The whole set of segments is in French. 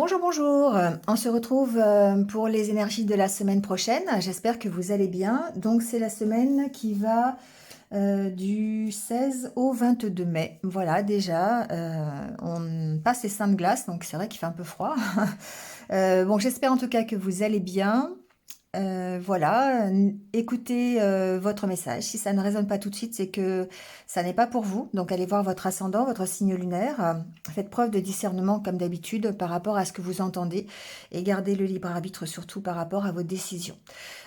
Bonjour, bonjour. On se retrouve pour les énergies de la semaine prochaine. J'espère que vous allez bien. Donc, c'est la semaine qui va du 16 au 22 mai. Voilà, déjà, on passe les Saintes Glaces, donc c'est vrai qu'il fait un peu froid. Bon, j'espère en tout cas que vous allez bien. Voilà, écoutez votre message. Si ça ne résonne pas tout de suite, c'est que ça n'est pas pour vous. Donc allez voir votre ascendant, votre signe lunaire. Faites preuve de discernement comme d'habitude par rapport à ce que vous entendez et gardez le libre arbitre surtout par rapport à vos décisions.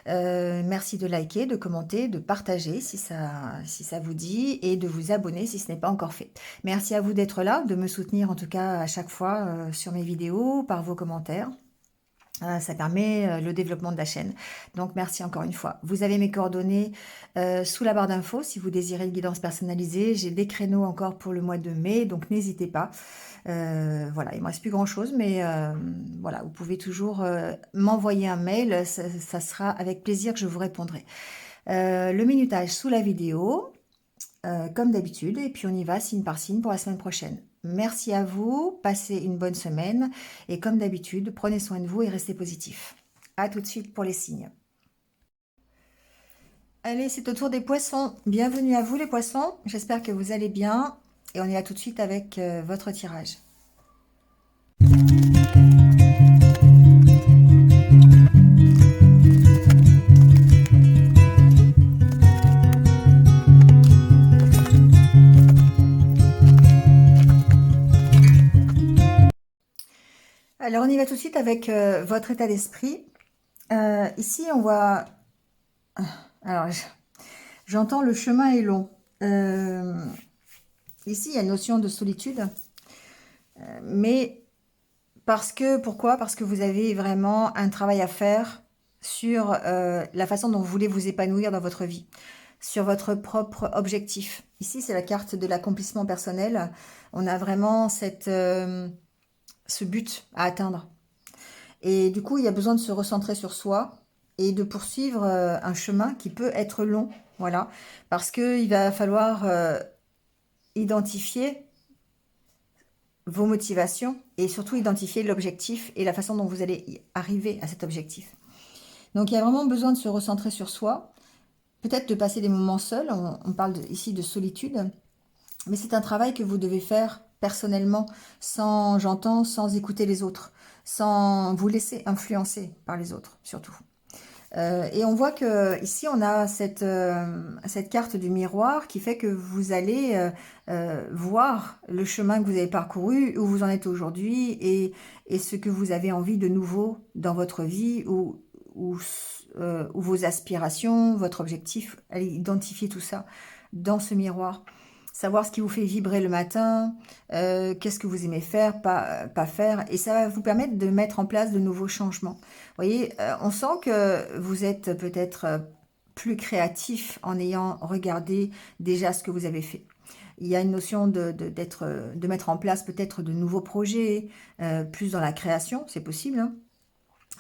Merci de liker, de commenter, de partager si ça vous dit et de vous abonner si ce n'est pas encore fait. Merci à vous d'être là, de me soutenir en tout cas à chaque fois sur mes vidéos, par vos commentaires. Ça permet le développement de la chaîne. Donc merci encore une fois. Vous avez mes coordonnées sous la barre d'infos si vous désirez une guidance personnalisée. J'ai des créneaux encore pour le mois de mai, donc n'hésitez pas. Voilà, il ne me reste plus grand chose, mais voilà, vous pouvez toujours m'envoyer un mail. Ça sera avec plaisir que je vous répondrai. Le minutage sous la vidéo, comme d'habitude, et puis on y va signe par signe pour la semaine prochaine. Merci à vous, passez une bonne semaine et comme d'habitude, prenez soin de vous et restez positifs. À tout de suite pour les signes. Allez, c'est au tour des poissons. Bienvenue à vous les poissons, j'espère que vous allez bien et on y va tout de suite avec votre tirage. Alors on y va tout de suite avec votre état d'esprit. Ici on voit... Alors j'entends le chemin est long. Ici il y a une notion de solitude. Mais pourquoi? Parce que vous avez vraiment un travail à faire sur la façon dont vous voulez vous épanouir dans votre vie, sur votre propre objectif. Ici, c'est la carte de l'accomplissement personnel. On a vraiment ce but à atteindre. Et du coup, il y a besoin de se recentrer sur soi et de poursuivre un chemin qui peut être long. Voilà, parce qu'il va falloir identifier vos motivations et surtout identifier l'objectif et la façon dont vous allez y arriver à cet objectif. Donc il y a vraiment besoin de se recentrer sur soi, peut-être de passer des moments seuls, on parle ici de solitude, mais c'est un travail que vous devez faire personnellement, sans écouter les autres, sans vous laisser influencer par les autres surtout. Et on voit que ici on a cette carte du miroir qui fait que vous allez voir le chemin que vous avez parcouru, où vous en êtes aujourd'hui et ce que vous avez envie de nouveau dans votre vie ou vos aspirations, votre objectif. Allez identifier tout ça dans ce miroir. Savoir ce qui vous fait vibrer le matin, qu'est-ce que vous aimez faire, pas faire. Et ça va vous permettre de mettre en place de nouveaux changements. Vous voyez, on sent que vous êtes peut-être plus créatif en ayant regardé déjà ce que vous avez fait. Il y a une notion de mettre en place peut-être de nouveaux projets, plus dans la création, c'est possible, hein,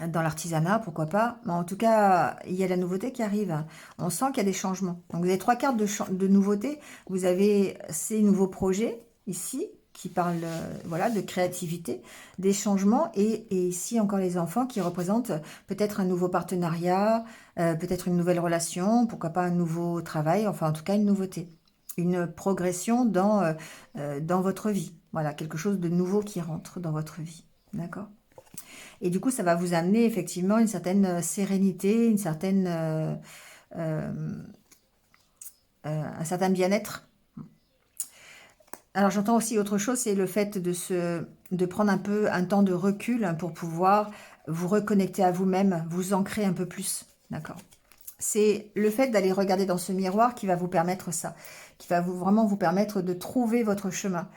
dans l'artisanat, pourquoi pas. Mais en tout cas, il y a la nouveauté qui arrive. On sent qu'il y a des changements. Donc vous avez trois cartes de nouveautés. Vous avez ces nouveaux projets ici qui parlent voilà, de créativité, des changements et ici encore les enfants qui représentent peut-être un nouveau partenariat, peut-être une nouvelle relation, pourquoi pas un nouveau travail, enfin en tout cas une nouveauté, une progression dans votre vie. Voilà, quelque chose de nouveau qui rentre dans votre vie. D'accord? Et du coup, ça va vous amener effectivement une certaine sérénité, un certain bien-être. Alors j'entends aussi autre chose, c'est le fait de prendre un peu un temps de recul pour pouvoir vous reconnecter à vous-même, vous ancrer un peu plus. D'accord? C'est le fait d'aller regarder dans ce miroir qui va vous permettre ça, qui va vraiment vous permettre de trouver votre chemin.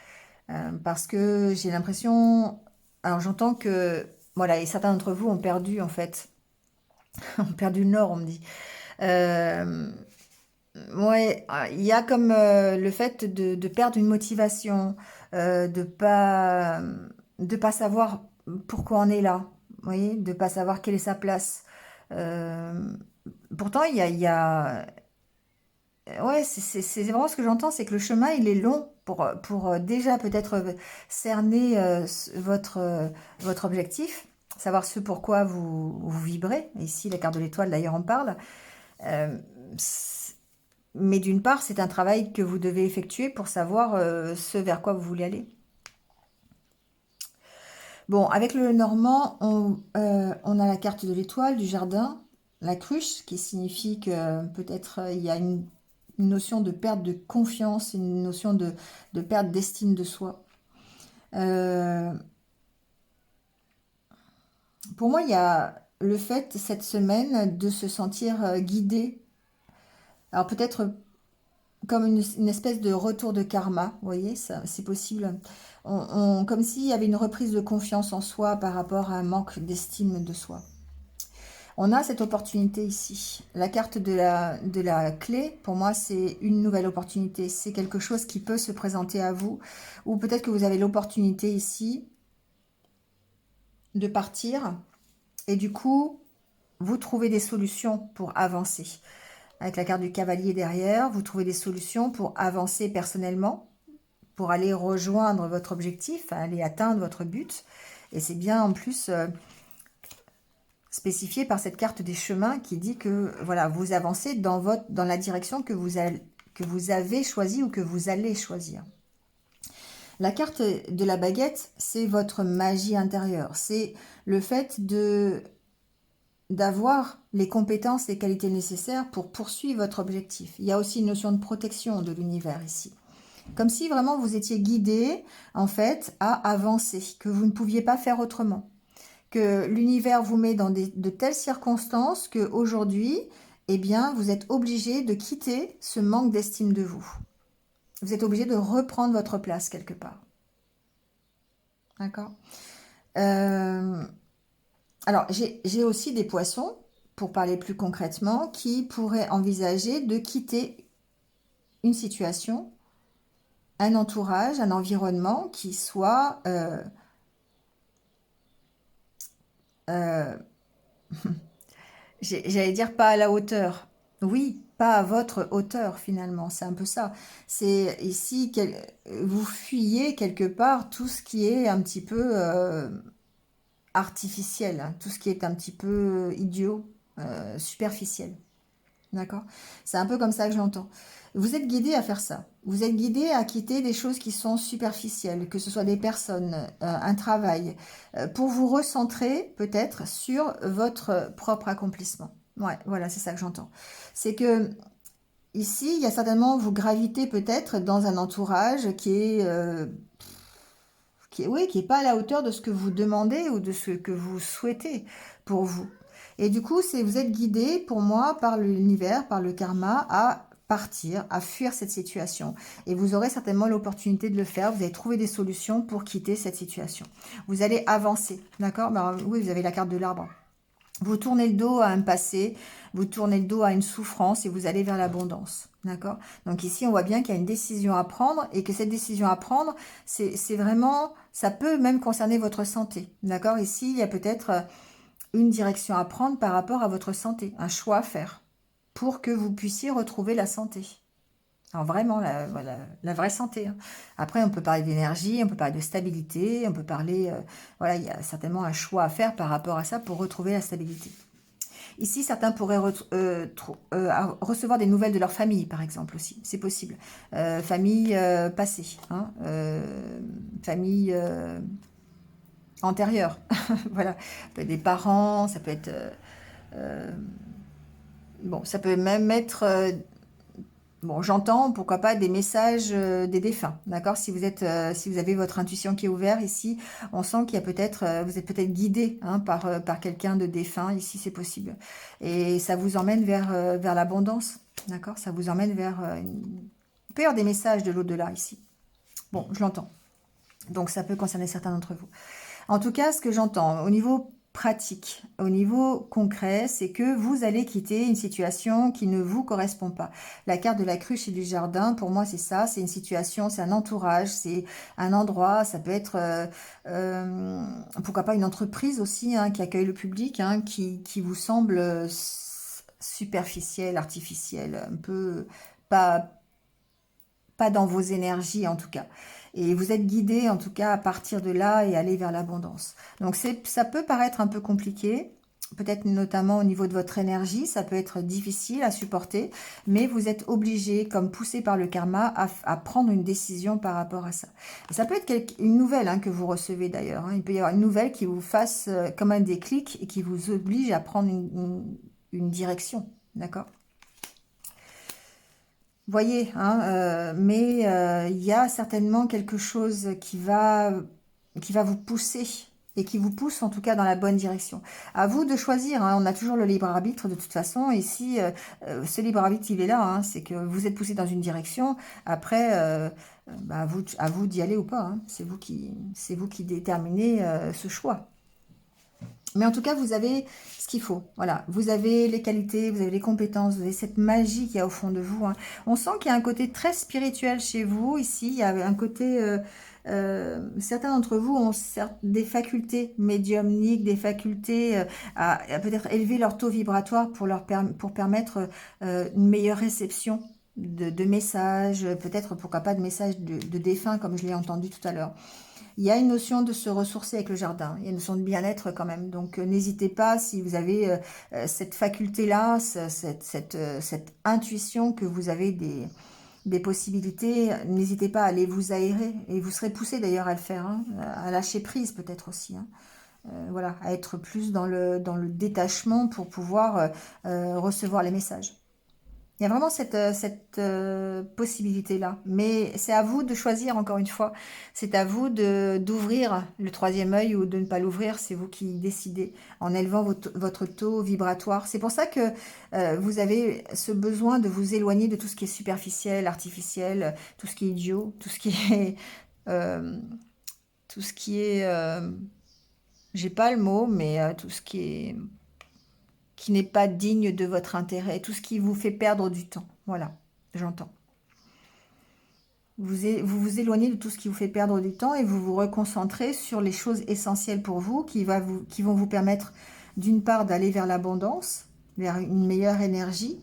Parce que j'ai l'impression, alors j'entends que, voilà, et certains d'entre vous ont perdu en fait, ont perdu le nord, on me dit. Euh, ouais, il y a comme le fait de perdre une motivation, de pas savoir pourquoi on est là, vous voyez, de pas savoir quelle est sa place. Euh, pourtant, ouais, c'est vraiment ce que j'entends, c'est que le chemin, il est long pour déjà peut-être cerner votre objectif, savoir ce pourquoi vous vibrez. Ici, la carte de l'étoile, d'ailleurs, en parle. Euh, mais d'une part, c'est un travail que vous devez effectuer pour savoir ce vers quoi vous voulez aller. Bon, avec le Normand, on a la carte de l'étoile, du jardin, la cruche, qui signifie que peut-être il y a une notion de perte de confiance, une notion de perte d'estime de soi. Euh, pour moi, il y a le fait cette semaine de se sentir guidé. Alors peut-être comme une espèce de retour de karma, vous voyez, ça, c'est possible. Comme s'il y avait une reprise de confiance en soi par rapport à un manque d'estime de soi. On a cette opportunité ici. La carte de la clé, pour moi, c'est une nouvelle opportunité. C'est quelque chose qui peut se présenter à vous. Ou peut-être que vous avez l'opportunité ici de partir. Et du coup, vous trouvez des solutions pour avancer. Avec la carte du cavalier derrière, vous trouvez des solutions pour avancer personnellement, pour aller rejoindre votre objectif, aller atteindre votre but. Et c'est bien en plus spécifié par cette carte des chemins qui dit que voilà, vous avancez dans la direction que vous avez choisie ou que vous allez choisir. La carte de la baguette, c'est votre magie intérieure. C'est le fait d'avoir les compétences et qualités nécessaires pour poursuivre votre objectif. Il y a aussi une notion de protection de l'univers ici. Comme si vraiment vous étiez guidé, en fait, à avancer, que vous ne pouviez pas faire autrement. Que l'univers vous met dans de telles circonstances qu'aujourd'hui, eh bien, vous êtes obligé de quitter ce manque d'estime de vous. Vous êtes obligé de reprendre votre place quelque part. D'accord. Alors, j'ai aussi des poissons, pour parler plus concrètement, qui pourraient envisager de quitter une situation, un entourage, un environnement qui soit euh, j'allais dire pas à la hauteur. Oui, pas à votre hauteur finalement, c'est un peu ça. C'est ici, vous fuyez quelque part tout ce qui est un petit peu artificiel, hein, tout ce qui est un petit peu idiot, superficiel. D'accord? C'est un peu comme ça que je l'entends. Vous êtes guidé à faire ça. Vous êtes guidé à quitter des choses qui sont superficielles, que ce soit des personnes, un travail, pour vous recentrer peut-être sur votre propre accomplissement. Ouais, voilà, c'est ça que j'entends. C'est que ici, il y a certainement, vous gravitez peut-être dans un entourage oui, qui est pas à la hauteur de ce que vous demandez ou de ce que vous souhaitez pour vous. Et du coup, vous êtes guidé, pour moi, par l'univers, par le karma, à partir, à fuir cette situation. Et vous aurez certainement l'opportunité de le faire. Vous allez trouver des solutions pour quitter cette situation. Vous allez avancer, d'accord? Ben, oui, vous avez la carte de l'arbre. Vous tournez le dos à un passé, vous tournez le dos à une souffrance et vous allez vers l'abondance. D'accord? Donc ici, on voit bien qu'il y a une décision à prendre et que cette décision à prendre, c'est vraiment, ça peut même concerner votre santé. D'accord? Ici, il y a peut-être une direction à prendre par rapport à votre santé, un choix à faire pour que vous puissiez retrouver la santé. Alors vraiment, la vraie santé, hein. Après, on peut parler d'énergie, on peut parler de stabilité, on peut parler... voilà, il y a certainement un choix à faire par rapport à ça pour retrouver la stabilité. Ici, certains pourraient recevoir des nouvelles de leur famille, par exemple, aussi. C'est possible. Famille passée, hein, famille antérieure. Voilà. Ça peut être des parents, ça peut être... bon, ça peut même être... bon, j'entends, pourquoi pas, des messages des défunts, d'accord? Si vous avez votre intuition qui est ouverte ici, on sent qu'il y a peut-être, vous êtes peut-être guidé hein, par quelqu'un de défunt, ici c'est possible. Et ça vous emmène vers l'abondance, d'accord? Ça vous emmène vers... il peut y avoir des messages de l'au-delà ici. Bon, je l'entends. Donc ça peut concerner certains d'entre vous. En tout cas, ce que j'entends au niveau pratique, au niveau concret, c'est que vous allez quitter une situation qui ne vous correspond pas. La carte de la cruche et du jardin, pour moi, c'est ça. C'est une situation, c'est un entourage, c'est un endroit. Ça peut être, pourquoi pas, une entreprise aussi hein, qui accueille le public, hein, qui vous semble superficielle, artificielle, un peu pas dans vos énergies en tout cas. Et vous êtes guidé en tout cas à partir de là et aller vers l'abondance. Donc ça peut paraître un peu compliqué, peut-être notamment au niveau de votre énergie, ça peut être difficile à supporter, mais vous êtes obligé, comme poussé par le karma, à prendre une décision par rapport à ça. Et ça peut être une nouvelle que vous recevez d'ailleurs. Il peut y avoir une nouvelle qui vous fasse comme un déclic et qui vous oblige à prendre une direction. D'accord ? Voyez, mais il y a certainement quelque chose qui va vous pousser et qui vous pousse en tout cas dans la bonne direction. À vous de choisir, on a toujours le libre arbitre de toute façon, et si ce libre arbitre il est là, c'est que vous êtes poussé dans une direction, après à vous d'y aller ou pas, c'est vous qui déterminez ce choix. Mais en tout cas, vous avez ce qu'il faut. Voilà, vous avez les qualités, vous avez les compétences, vous avez cette magie qu'il y a au fond de vous. On sent qu'il y a un côté très spirituel chez vous. Ici, il y a un côté... certains d'entre vous ont des facultés médiumniques, des facultés à peut-être élever leur taux vibratoire pour permettre une meilleure réception de messages, peut-être pourquoi pas de messages de défunts, comme je l'ai entendu tout à l'heure. Il y a une notion de se ressourcer avec le jardin, il y a une notion de bien-être quand même. Donc n'hésitez pas, si vous avez cette faculté-là, cette intuition que vous avez des possibilités, n'hésitez pas à aller vous aérer. Et vous serez poussé d'ailleurs à le faire, à lâcher prise peut-être aussi. Voilà, à être plus dans le détachement pour pouvoir recevoir les messages. Il y a vraiment cette possibilité-là. Mais c'est à vous de choisir, encore une fois. C'est à vous d'ouvrir le troisième œil ou de ne pas l'ouvrir. C'est vous qui décidez en élevant votre taux vibratoire. C'est pour ça que vous avez ce besoin de vous éloigner de tout ce qui est superficiel, artificiel, tout ce qui est idiot, tout ce qui est... tout ce qui est... j'ai pas le mot, mais tout ce qui n'est pas digne de votre intérêt, tout ce qui vous fait perdre du temps. Voilà, j'entends. Vous vous éloignez de tout ce qui vous fait perdre du temps et vous vous reconcentrez sur les choses essentielles pour vous qui vont vous permettre d'une part d'aller vers l'abondance, vers une meilleure énergie,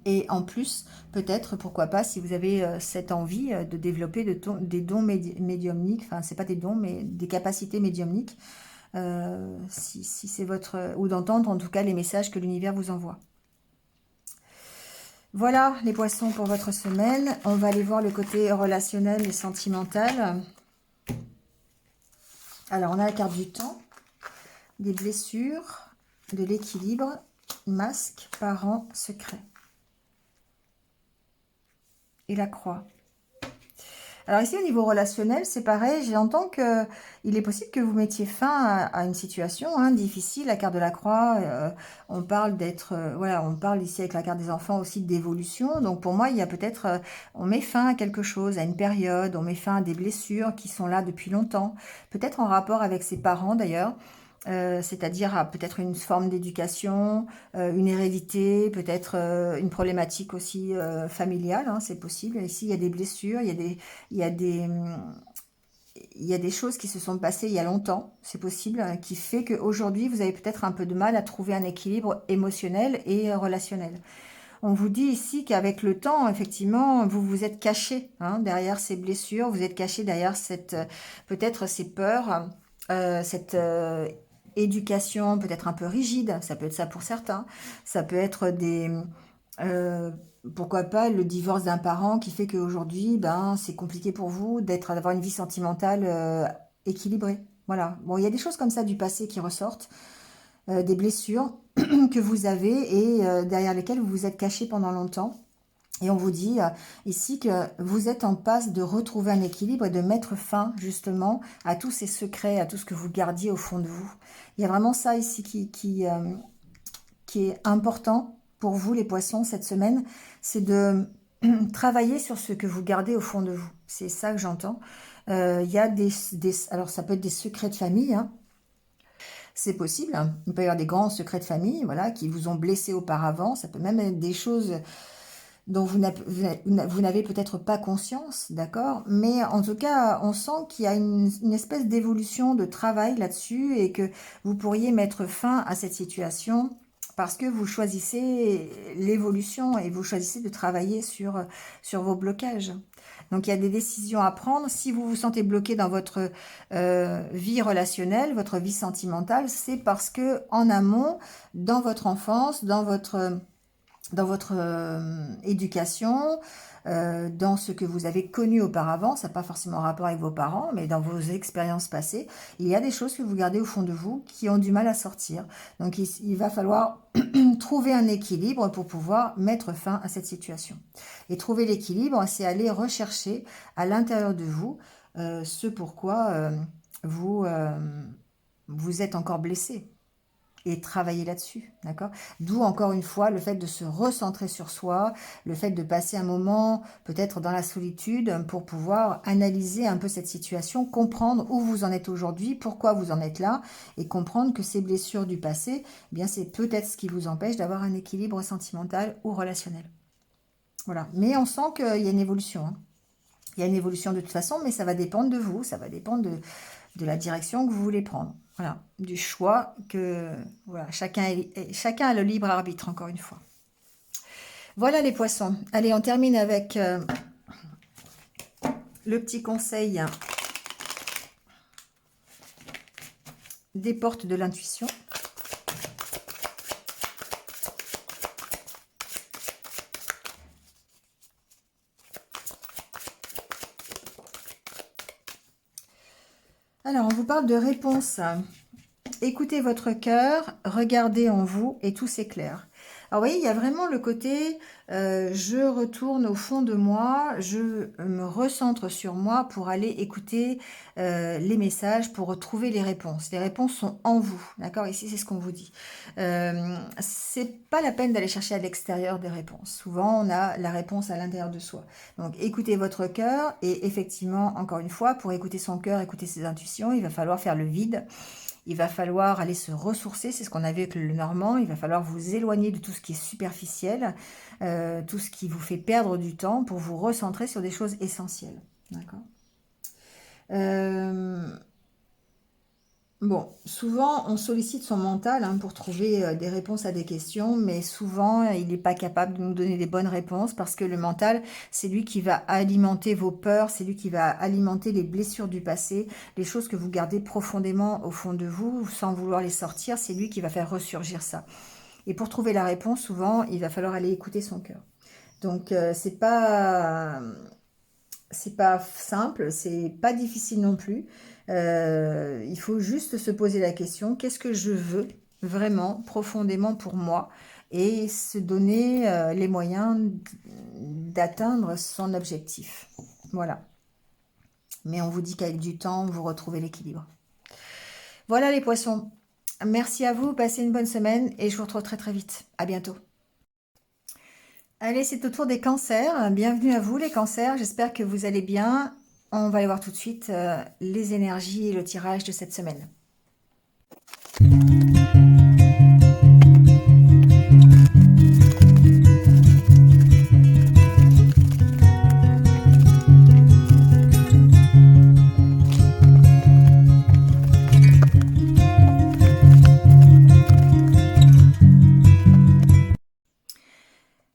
et en plus, peut-être, pourquoi pas, si vous avez cette envie de développer des dons médiumniques, enfin, c'est pas des dons, mais des capacités médiumniques, si c'est votre... ou d'entendre en tout cas les messages que l'univers vous envoie. Voilà les poissons pour votre semaine. On va aller voir le côté relationnel et sentimental. Alors, on a la carte du temps, des blessures, de l'équilibre, masque, parents, secret. Et la croix. Alors ici, au niveau relationnel, c'est pareil. J'entends qu'il est possible que vous mettiez fin à une situation difficile. La carte de la croix, on parle voilà, on parle ici avec la carte des enfants aussi d'évolution. Donc pour moi, il y a peut-être, on met fin à quelque chose, à une période, on met fin à des blessures qui sont là depuis longtemps. Peut-être en rapport avec ses parents d'ailleurs. C'est-à-dire à peut-être une forme d'éducation, une hérédité, peut-être une problématique aussi familiale, c'est possible. Ici, il y a des blessures, il y a des choses qui se sont passées il y a longtemps, c'est possible, qui fait qu'aujourd'hui, vous avez peut-être un peu de mal à trouver un équilibre émotionnel et relationnel. On vous dit ici qu'avec le temps, effectivement, vous vous êtes caché derrière ces blessures, vous êtes caché derrière peut-être ces peurs, cette éducation peut-être un peu rigide, ça peut être ça pour certains, ça peut être pourquoi pas le divorce d'un parent qui fait qu'aujourd'hui, c'est compliqué pour vous d'avoir une vie sentimentale équilibrée. Voilà, bon, il y a des choses comme ça du passé qui ressortent, des blessures que vous avez et derrière lesquelles vous vous êtes caché pendant longtemps. Et on vous dit ici que vous êtes en passe de retrouver un équilibre et de mettre fin justement à tous ces secrets, à tout ce que vous gardiez au fond de vous. Il y a vraiment ça ici qui est important pour vous les poissons cette semaine, c'est de travailler sur ce que vous gardez au fond de vous. C'est ça que j'entends. Il y a alors ça peut être des secrets de famille, c'est possible. Il peut y avoir des grands secrets de famille, voilà, qui vous ont blessé auparavant. Ça peut même être des choses dont vous n'avez peut-être pas conscience, d'accord? Mais en tout cas, on sent qu'il y a une espèce d'évolution de travail là-dessus et que vous pourriez mettre fin à cette situation parce que vous choisissez l'évolution et vous choisissez de travailler sur vos blocages. Donc, il y a des décisions à prendre. Si vous vous sentez bloqué dans votre vie relationnelle, votre vie sentimentale, c'est parce que en amont, dans votre enfance, dans votre éducation, dans ce que vous avez connu auparavant, ça n'a pas forcément rapport avec vos parents, mais dans vos expériences passées, il y a des choses que vous gardez au fond de vous qui ont du mal à sortir. Donc il va falloir trouver un équilibre pour pouvoir mettre fin à cette situation. Et trouver l'équilibre, c'est aller rechercher à l'intérieur de vous ce pourquoi vous êtes encore blessé. Et travailler là-dessus, d'accord? D'où encore une fois le fait de se recentrer sur soi, le fait de passer un moment peut-être dans la solitude pour pouvoir analyser un peu cette situation, comprendre où vous en êtes aujourd'hui, pourquoi vous en êtes là, et comprendre que ces blessures du passé, eh bien c'est peut-être ce qui vous empêche d'avoir un équilibre sentimental ou relationnel. Voilà. Mais on sent qu'il y a une évolution, hein. Il y a une évolution de toute façon, mais ça va dépendre de vous, ça va dépendre de la direction que vous voulez prendre. Voilà, du choix que voilà, chacun a le libre arbitre, encore une fois. Voilà les poissons. Allez, on termine avec le petit conseil des portes de l'intuition. Alors, on vous parle de réponse. Écoutez votre cœur, regardez en vous et tout s'éclaire. Alors, vous voyez, il y a vraiment le côté, je retourne au fond de moi, je me recentre sur moi pour aller écouter les messages, pour retrouver les réponses. Les réponses sont en vous, d'accord? Ici, c'est ce qu'on vous dit. C'est pas la peine d'aller chercher à l'extérieur des réponses. Souvent, on a la réponse à l'intérieur de soi. Donc, écoutez votre cœur et effectivement, encore une fois, pour écouter son cœur, écouter ses intuitions, il va falloir faire le vide. Il va falloir aller se ressourcer, c'est ce qu'on a vu avec le Normand. Il va falloir vous éloigner de tout ce qui est superficiel, tout ce qui vous fait perdre du temps pour vous recentrer sur des choses essentielles. D'accord. Bon, souvent on sollicite son mental pour trouver des réponses à des questions, mais souvent il n'est pas capable de nous donner des bonnes réponses parce que le mental, c'est lui qui va alimenter vos peurs, c'est lui qui va alimenter les blessures du passé, les choses que vous gardez profondément au fond de vous sans vouloir les sortir, c'est lui qui va faire ressurgir ça. Et pour trouver la réponse, souvent, il va falloir aller écouter son cœur. Donc c'est pas simple, c'est pas difficile non plus. Il faut juste se poser la question, qu'est-ce que je veux vraiment profondément pour moi et se donner les moyens d'atteindre son objectif. Voilà. Mais on vous dit qu'avec du temps, vous retrouvez l'équilibre. Voilà les poissons. Merci à vous, passez une bonne semaine et je vous retrouve très très vite. À bientôt. Allez, c'est au tour des cancers. Bienvenue à vous les cancers, j'espère que vous allez bien. On va aller voir tout de suite les énergies et le tirage de cette semaine.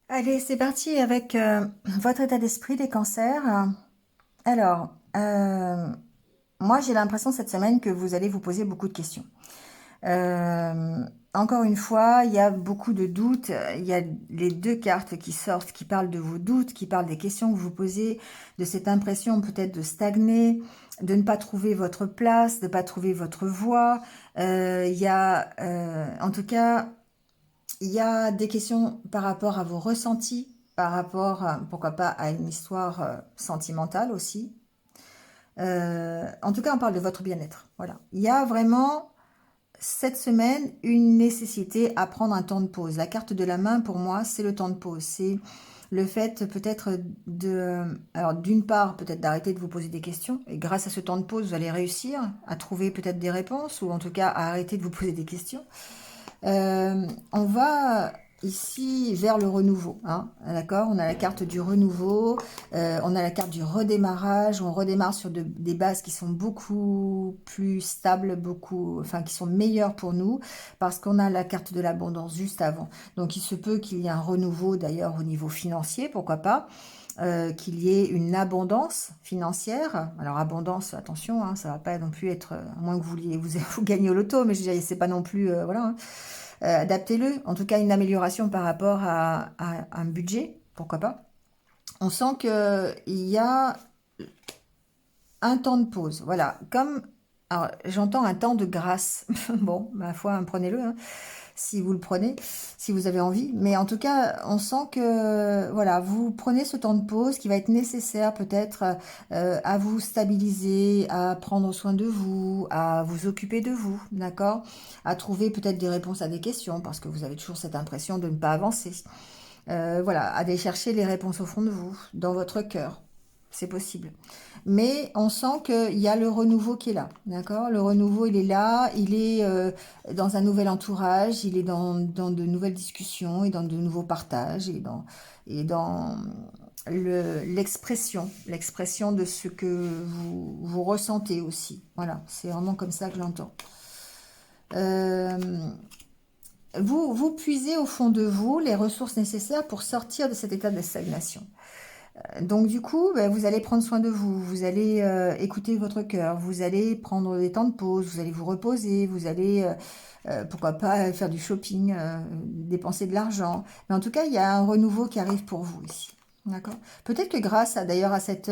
Allez, c'est parti avec votre état d'esprit des cancers. Alors, moi j'ai l'impression cette semaine que vous allez vous poser beaucoup de questions. Encore une fois, il y a beaucoup de doutes. Il y a les deux cartes qui sortent, qui parlent de vos doutes, qui parlent des questions que vous posez, de cette impression peut-être de stagner, de ne pas trouver votre place, de ne pas trouver votre voie. Il y a, en tout cas, il y a des questions par rapport à vos ressentis, par rapport, pourquoi pas, à une histoire sentimentale aussi. En tout cas, on parle de votre bien-être. Voilà. Il y a vraiment cette semaine une nécessité à prendre un temps de pause. La carte de la main, pour moi, c'est le temps de pause. C'est le fait peut-être alors d'une part, peut-être d'arrêter de vous poser des questions. Et grâce à ce temps de pause, vous allez réussir à trouver peut-être des réponses ou en tout cas à arrêter de vous poser des questions. On va ici vers le renouveau, hein, d'accord? On a la carte du renouveau, on a la carte du redémarrage, on redémarre sur des bases qui sont beaucoup plus stables, enfin qui sont meilleures pour nous, parce qu'on a la carte de l'abondance juste avant. Donc il se peut qu'il y ait un renouveau d'ailleurs au niveau financier, pourquoi pas, qu'il y ait une abondance financière. Alors abondance, attention, hein, ça va pas non plus être, à moins que vous gagnez au loto, mais je dirais c'est pas non plus, voilà, hein. Adaptez-le, en tout cas une amélioration par rapport à un budget, pourquoi pas. On sent qu'il y a un temps de pause, voilà, comme, alors j'entends un temps de grâce, bon, ma foi, hein, prenez-le, hein, si vous le prenez, si vous avez envie, mais en tout cas, on sent que, voilà, vous prenez ce temps de pause qui va être nécessaire peut-être à vous stabiliser, à prendre soin de vous, à vous occuper de vous, d'accord? À trouver peut-être des réponses à des questions, parce que vous avez toujours cette impression de ne pas avancer. Voilà, à aller chercher les réponses au fond de vous, dans votre cœur. C'est possible. Mais on sent qu'il y a le renouveau qui est là, d'accord? Le renouveau, il est là, il est dans un nouvel entourage, il est dans de nouvelles discussions et dans de nouveaux partages et dans l'expression de ce que vous ressentez aussi. Voilà, c'est vraiment comme ça que je l'entends. Euh, vous puisez au fond de vous les ressources nécessaires pour sortir de cet état de stagnation. Donc du coup, ben, vous allez prendre soin de vous, vous allez écouter votre cœur, vous allez prendre des temps de pause, vous allez vous reposer, vous allez, pourquoi pas, faire du shopping, dépenser de l'argent. Mais en tout cas, il y a un renouveau qui arrive pour vous ici. D'accord? Peut-être que grâce d'ailleurs à cette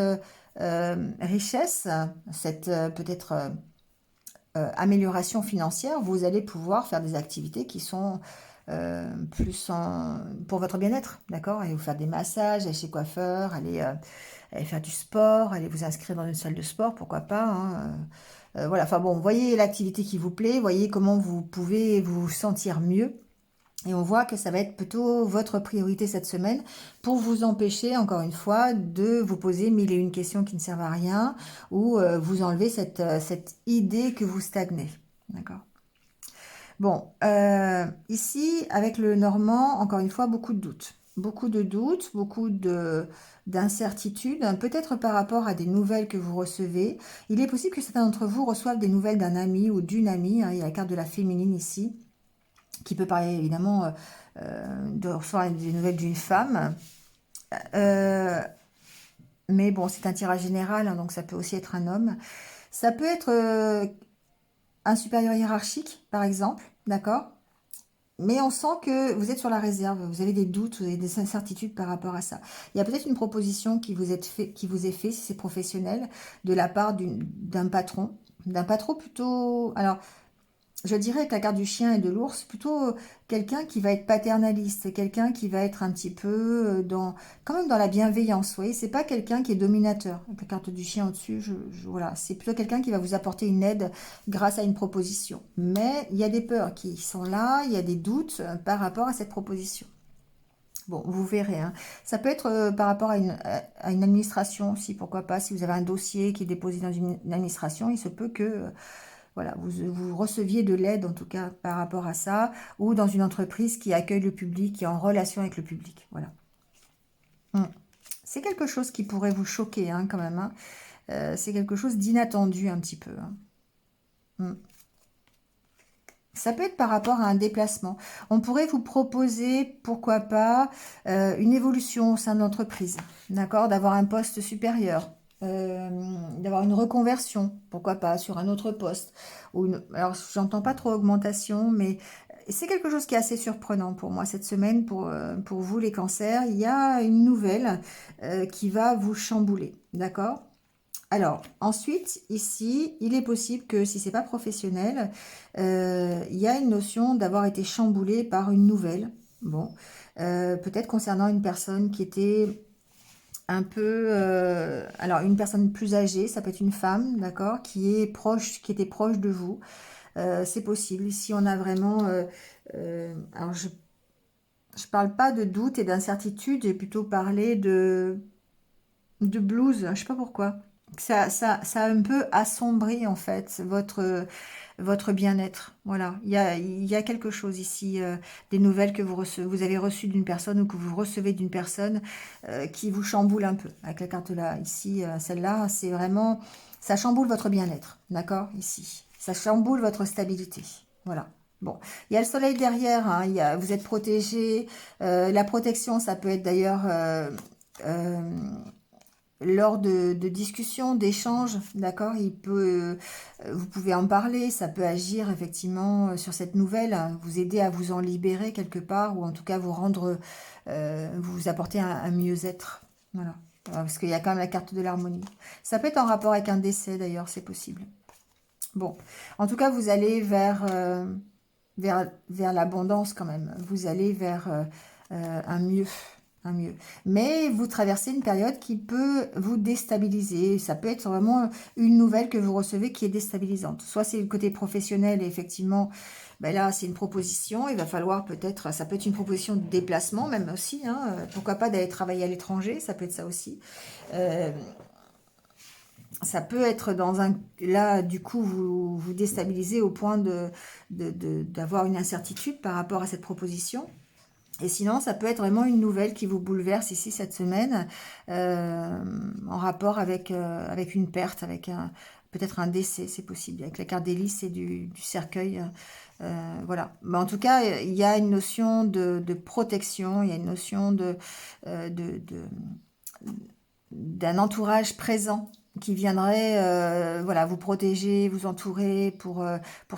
richesse, cette peut-être amélioration financière, vous allez pouvoir faire des activités qui sont pour votre bien-être, d'accord? Allez vous faire des massages, aller chez coiffeur, aller faire du sport, aller vous inscrire dans une salle de sport, pourquoi pas, hein, voilà, enfin bon, voyez l'activité qui vous plaît, voyez comment vous pouvez vous sentir mieux. Et on voit que ça va être plutôt votre priorité cette semaine pour vous empêcher, encore une fois, de vous poser mille et une questions qui ne servent à rien ou vous enlever cette idée que vous stagnez. D'accord? Bon, ici, avec le normand, encore une fois, beaucoup de doutes. Beaucoup de doutes, d'incertitudes, peut-être par rapport à des nouvelles que vous recevez. Il est possible que certains d'entre vous reçoivent des nouvelles d'un ami ou d'une amie, hein, il y a la carte de la féminine ici, qui peut parler évidemment de recevoir des nouvelles d'une femme. Euh, mais bon, c'est un tirage général, hein, donc ça peut aussi être un homme. Ça peut être un supérieur hiérarchique, par exemple, d'accord? Mais on sent que vous êtes sur la réserve, vous avez des doutes, vous avez des incertitudes par rapport à ça. Il y a peut-être une proposition qui vous est faite, si c'est professionnel, de la part d'un patron plutôt. Alors, je dirais avec la carte du chien et de l'ours, plutôt quelqu'un qui va être paternaliste, quelqu'un qui va être un petit peu quand même dans la bienveillance, vous voyez, c'est pas quelqu'un qui est dominateur. Avec la carte du chien au-dessus, voilà, c'est plutôt quelqu'un qui va vous apporter une aide grâce à une proposition. Mais il y a des peurs qui sont là, il y a des doutes par rapport à cette proposition. Bon, vous verrez, hein. Ça peut être par rapport à une administration aussi, pourquoi pas. Si vous avez un dossier qui est déposé dans une administration, il se peut que voilà, vous receviez de l'aide en tout cas par rapport à ça, ou dans une entreprise qui accueille le public, qui est en relation avec le public. Voilà. Mm. C'est quelque chose qui pourrait vous choquer hein, quand même, hein. C'est quelque chose d'inattendu un petit peu, hein. Mm. Ça peut être par rapport à un déplacement. On pourrait vous proposer, pourquoi pas, une évolution au sein de l'entreprise, d'accord, d'avoir un poste supérieur, euh, d'avoir une reconversion, pourquoi pas, sur un autre poste. Alors, j'entends pas trop augmentation, mais c'est quelque chose qui est assez surprenant pour moi cette semaine, pour vous les cancers. Il y a une nouvelle qui va vous chambouler, d'accord? Alors, ensuite, ici, il est possible que si c'est pas professionnel, il y a une notion d'avoir été chamboulé par une nouvelle. Bon, peut-être concernant une personne qui était un peu, alors une personne plus âgée, ça peut être une femme, d'accord, qui était proche de vous. C'est possible. Ici, on a vraiment, alors je parle pas de doute et d'incertitude, j'ai plutôt parlé de blues. Je sais pas pourquoi. Ça a un peu assombri en fait votre bien-être. Voilà, il y a quelque chose ici, des nouvelles que vous avez reçues d'une personne ou que vous recevez d'une personne qui vous chamboule un peu. Avec la carte là, ici, celle-là, c'est vraiment, ça chamboule votre bien-être, d'accord? Ici, ça chamboule votre stabilité. Voilà. Bon, il y a le soleil derrière, hein, vous êtes protégé. La protection, ça peut être d'ailleurs euh, lors de discussions, d'échanges, d'accord, vous pouvez en parler, ça peut agir effectivement sur cette nouvelle, hein, vous aider à vous en libérer quelque part, ou en tout cas vous rendre, vous apporter un mieux-être, voilà. Parce qu'il y a quand même la carte de l'harmonie. Ça peut être en rapport avec un décès d'ailleurs, c'est possible. Bon, en tout cas, vous allez vers l'abondance quand même. Vous allez vers un mieux, un mieux. Mais vous traversez une période qui peut vous déstabiliser. Ça peut être vraiment une nouvelle que vous recevez qui est déstabilisante. Soit c'est le côté professionnel et effectivement, ben là c'est une proposition. Il va falloir peut-être, ça peut être une proposition de déplacement même aussi. Hein, pourquoi pas d'aller travailler à l'étranger, ça peut être ça aussi. Euh, Ça peut être dans un... Là, du coup, vous déstabilisez au point d'avoir une incertitude par rapport à cette proposition. Et sinon, ça peut être vraiment une nouvelle qui vous bouleverse ici cette semaine, en rapport avec une perte, avec peut-être un décès, c'est possible. Avec la carte d'hélice et du cercueil. Voilà. Mais en tout cas, il y a une notion de protection, il y a une notion d'un entourage présent qui viendrait voilà, vous protéger, vous entourer pour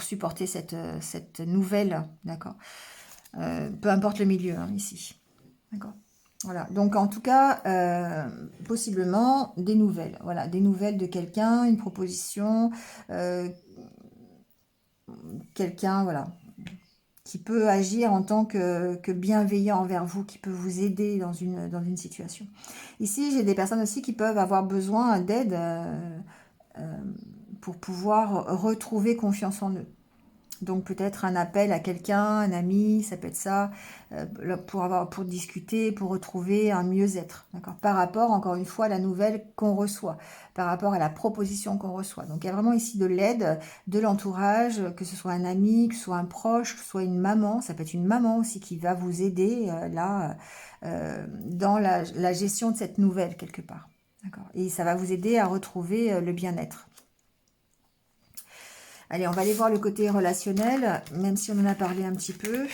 supporter cette nouvelle, d'accord. Peu importe le milieu, hein, ici. D'accord. Voilà. Donc, en tout cas, possiblement des nouvelles. Voilà, des nouvelles de quelqu'un, une proposition, euh, quelqu'un, voilà, qui peut agir en tant que bienveillant envers vous, qui peut vous aider dans une situation. Ici, j'ai des personnes aussi qui peuvent avoir besoin d'aide euh, pour pouvoir retrouver confiance en eux. Donc peut-être un appel à quelqu'un, un ami, ça peut être ça, pour discuter, pour retrouver un mieux-être, d'accord. Par rapport, encore une fois, à la nouvelle qu'on reçoit, par rapport à la proposition qu'on reçoit. Donc il y a vraiment ici de l'aide, de l'entourage, que ce soit un ami, que ce soit un proche, que ce soit une maman, ça peut être une maman aussi qui va vous aider dans la gestion de cette nouvelle quelque part, d'accord. Et ça va vous aider à retrouver le bien-être. Allez, on va aller voir le côté relationnel, même si on en a parlé un petit peu.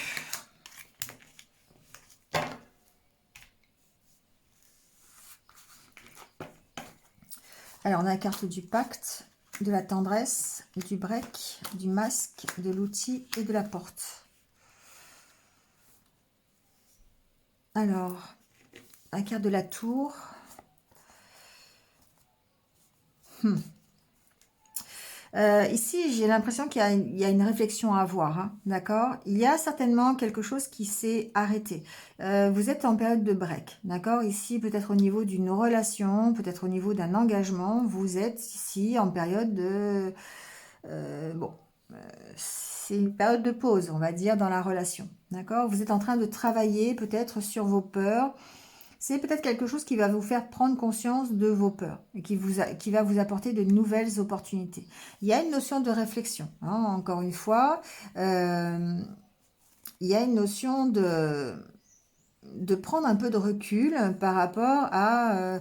Alors, on a la carte du pacte, de la tendresse, du break, du masque, de l'outil et de la porte. Alors, la carte de la tour. Ici, j'ai l'impression qu'il y a une réflexion à avoir, hein, d'accord? Il y a certainement quelque chose qui s'est arrêté. Vous êtes en période de break, d'accord? Ici, peut-être au niveau d'une relation, peut-être au niveau d'un engagement, vous êtes ici en période de... bon, c'est une période de pause, on va dire, dans la relation, d'accord? Vous êtes en train de travailler peut-être sur vos peurs. C'est peut-être quelque chose qui va vous faire prendre conscience de vos peurs et qui va vous apporter de nouvelles opportunités. Il y a une notion de réflexion, hein, encore une fois. Il y a une notion de prendre un peu de recul par rapport à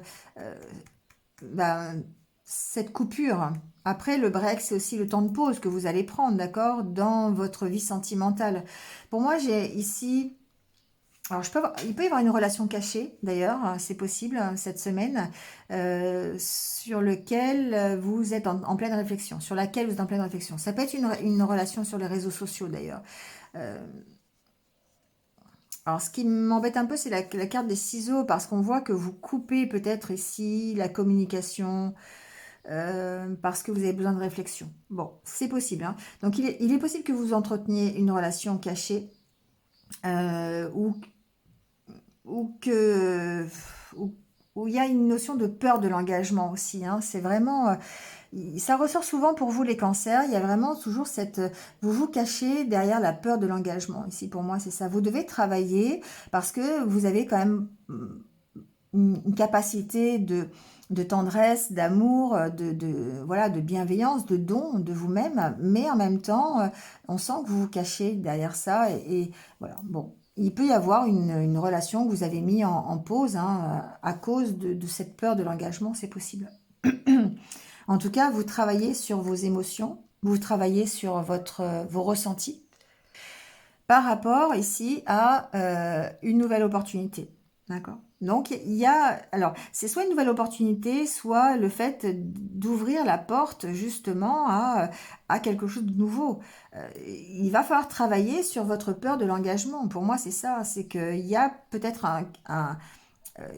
ben, cette coupure. Après, le break, c'est aussi le temps de pause que vous allez prendre, d'accord, dans votre vie sentimentale. Pour moi, j'ai ici... Alors, il peut y avoir une relation cachée, d'ailleurs, hein, c'est possible cette semaine, sur lequel vous êtes en pleine réflexion, sur laquelle vous êtes en pleine réflexion. Ça peut être une relation sur les réseaux sociaux, d'ailleurs. Euh, alors, ce qui m'embête un peu, c'est la carte des ciseaux, parce qu'on voit que vous coupez peut-être ici la communication, parce que vous avez besoin de réflexion. Bon, c'est possible, hein. Donc, il est possible que vous entreteniez une relation cachée, ou ou que où, où il y a une notion de peur de l'engagement aussi, hein. C'est vraiment, ça ressort souvent pour vous les cancers. Il y a vraiment toujours vous vous cachez derrière la peur de l'engagement. Ici pour moi c'est ça. Vous devez travailler parce que vous avez quand même une capacité de tendresse, d'amour, voilà, de bienveillance, de don de vous-même, mais en même temps, on sent que vous vous cachez derrière ça, et voilà, bon. Il peut y avoir une relation que vous avez mis en pause, hein, à cause de cette peur de l'engagement, c'est possible. En tout cas, vous travaillez sur vos émotions, vous travaillez sur vos ressentis par rapport ici à une nouvelle opportunité. D'accord? Donc, il y a... Alors, c'est soit une nouvelle opportunité, soit le fait d'ouvrir la porte justement à quelque chose de nouveau. Il va falloir travailler sur votre peur de l'engagement. Pour moi, c'est ça. C'est qu'il y a peut-être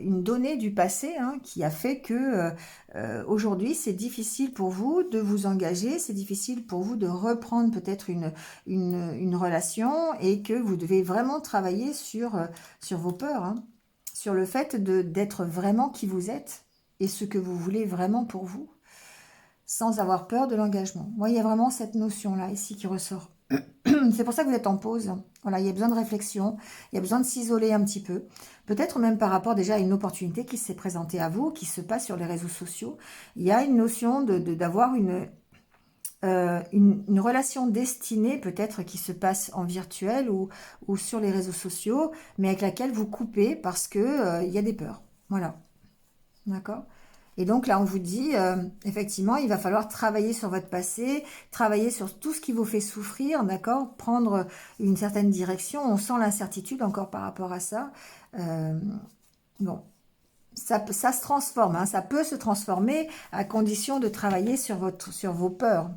une donnée du passé, hein, qui a fait que aujourd'hui c'est difficile pour vous de vous engager, c'est difficile pour vous de reprendre peut-être une relation, et que vous devez vraiment travailler sur vos peurs, hein, sur le fait d'être vraiment qui vous êtes et ce que vous voulez vraiment pour vous, sans avoir peur de l'engagement. Moi, il y a vraiment cette notion-là ici qui ressort. C'est pour ça que vous êtes en pause. Voilà, il y a besoin de réflexion, il y a besoin de s'isoler un petit peu. Peut-être même par rapport déjà à une opportunité qui s'est présentée à vous, qui se passe sur les réseaux sociaux. Il y a une notion d'avoir une relation destinée, peut-être qui se passe en virtuel ou sur les réseaux sociaux, mais avec laquelle vous coupez parce que il y a des peurs. Voilà, d'accord? Et donc là, on vous dit, effectivement, il va falloir travailler sur votre passé, travailler sur tout ce qui vous fait souffrir, d'accord? Prendre une certaine direction. On sent l'incertitude encore par rapport à ça. Bon, ça se transforme, hein, ça peut se transformer à condition de travailler sur vos peurs,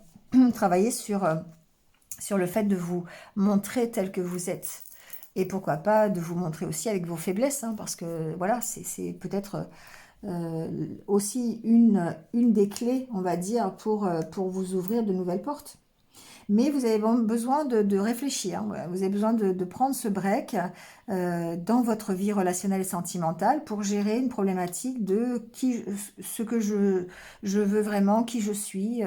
travailler sur le fait de vous montrer tel que vous êtes. Et pourquoi pas de vous montrer aussi avec vos faiblesses, hein, parce que voilà, c'est peut-être aussi une des clés, on va dire, pour vous ouvrir de nouvelles portes. Mais vous avez besoin de réfléchir, voilà. Vous avez besoin de prendre ce break dans votre vie relationnelle et sentimentale pour gérer une problématique de ce que je veux vraiment, qui je suis,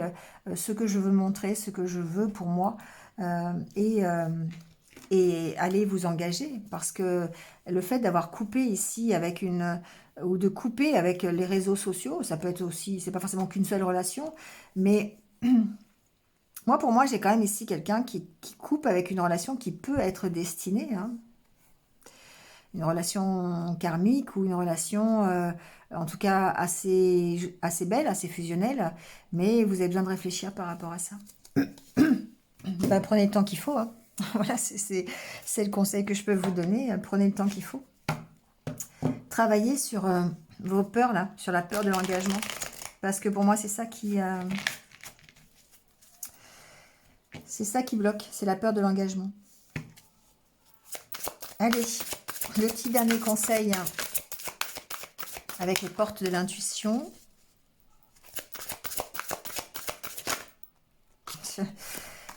ce que je veux montrer, ce que je veux pour moi, euh, et, euh, et aller vous engager. Parce que le fait d'avoir coupé ici avec ou de couper avec les réseaux sociaux, ça peut être aussi, c'est pas forcément qu'une seule relation, mais moi, pour moi, j'ai quand même ici quelqu'un qui coupe avec une relation qui peut être destinée, hein. Une relation karmique ou une relation, en tout cas, assez belle, assez fusionnelle, mais vous avez besoin de réfléchir par rapport à ça. Bah, prenez le temps qu'il faut, hein. Voilà, c'est le conseil que je peux vous donner. Prenez le temps qu'il faut. Travaillez sur vos peurs, là, sur la peur de l'engagement. Parce que pour moi, c'est ça qui bloque, c'est la peur de l'engagement. Allez, le petit dernier conseil, hein, avec les portes de l'intuition.